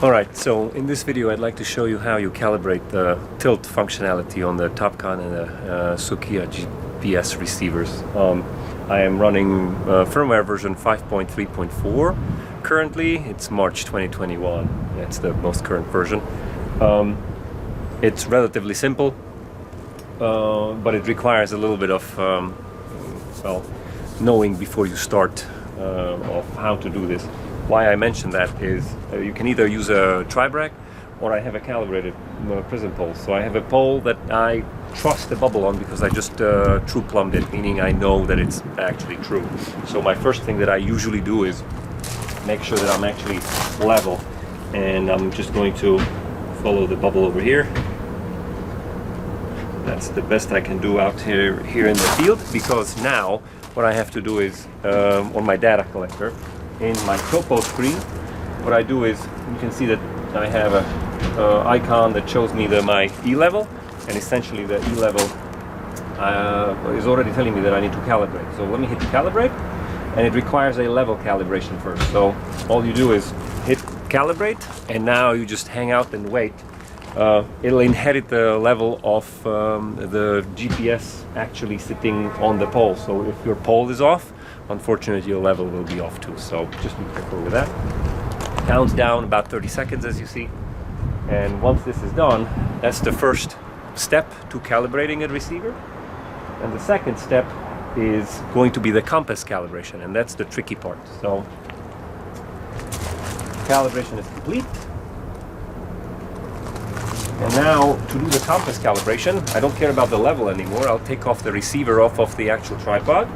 Alright, so in this video I'd like to show you how you calibrate the tilt functionality on the Topcon and the Sokkia GPS receivers. I am running firmware version 5.3.4 currently. It's March 2021. That's the most current version. It's relatively simple, but it requires a little bit of knowing before you start of how to do this. Why I mention that is you can either use a tri-brag or I have a calibrated prism pole. So I have a pole that I trust the bubble on because I just true plumbed it, meaning I know that it's actually true. So my first thing that I usually do is make sure that I'm actually level, and I'm just going to follow the bubble over here. That's the best I can do out here in the field, because now what I have to do is on my data collector in my topo screen, what I do is you can see that I have a icon that shows me my E level, and essentially the E level is already telling me that I need to calibrate. So let me hit calibrate, and it requires a level calibration first. So all you do is hit calibrate, and now you just hang out and wait. It'll inherit the level of the GPS actually sitting on the pole. So if your pole is off, unfortunately your level will be off too. So just be careful with that. Counts down about 30 seconds, as you see. And once this is done, that's the first step to calibrating a receiver. And the second step is going to be the compass calibration, and that's the tricky part. So calibration is complete. And now to do the compass calibration, I don't care about the level anymore. I'll take off the receiver off of the actual tripod,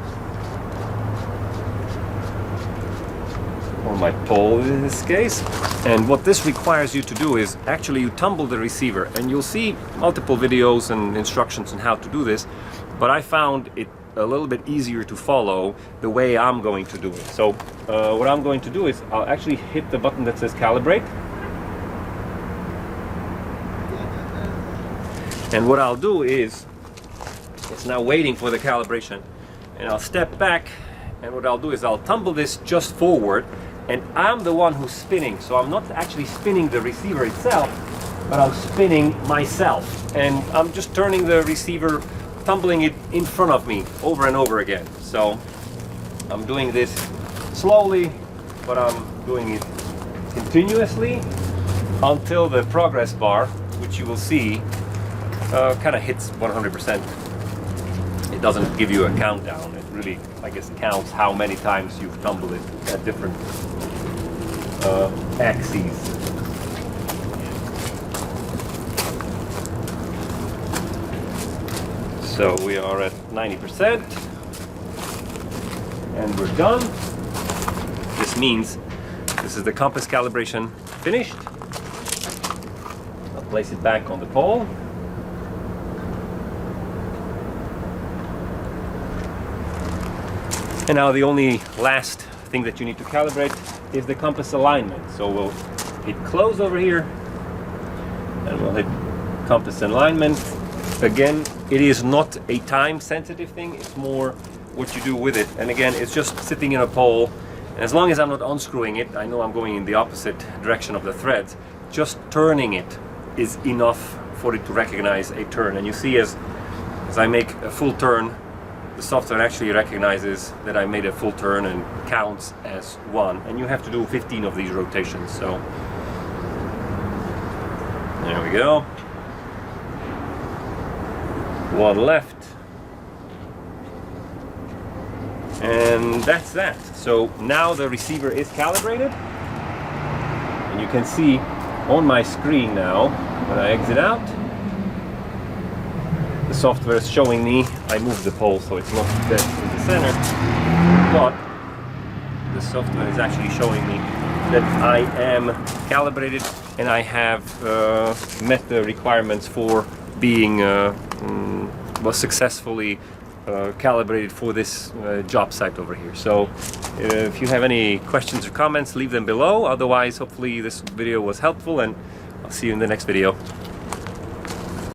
or my pole in this case. And what this requires you to do is actually you tumble the receiver, and you'll see multiple videos and instructions on how to do this, but I found it a little bit easier to follow the way I'm going to do it. So what I'm going to do is I'll actually hit the button that says calibrate. And what I'll do is, it's now waiting for the calibration, and I'll step back, and what I'll do is I'll tumble this just forward, and I'm the one who's spinning. So I'm not actually spinning the receiver itself, but I'm spinning myself. And I'm just turning the receiver, tumbling it in front of me over and over again. So I'm doing this slowly, but I'm doing it continuously until the progress bar, which you will see, kind of hits 100%. It doesn't give you a countdown. It really, I guess, counts how many times you've tumbled it at different axes. So we are at 90%, and we're done. This means this is the compass calibration finished. I'll place it back on the pole. And now the only last thing that you need to calibrate is the compass alignment. So we'll hit close over here, and we'll hit compass alignment. Again, it is not a time sensitive thing, it's more what you do with it. And again, it's just sitting in a pole, and as long as I'm not unscrewing it, I know I'm going in the opposite direction of the threads, just turning it is enough for it to recognize a turn. And you see as I make a full turn, the software actually recognizes that I made a full turn and counts as one. And you have to do 15 of these rotations. So there we go. One left. And that's that. So now the receiver is calibrated. And you can see on my screen now, when I exit out, the software is showing me, I moved the pole so it's not dead in the center, but the software is actually showing me that I am calibrated and I have met the requirements for being successfully calibrated for this job site over here. So if you have any questions or comments, leave them below. Otherwise, hopefully this video was helpful, and I'll see you in the next video.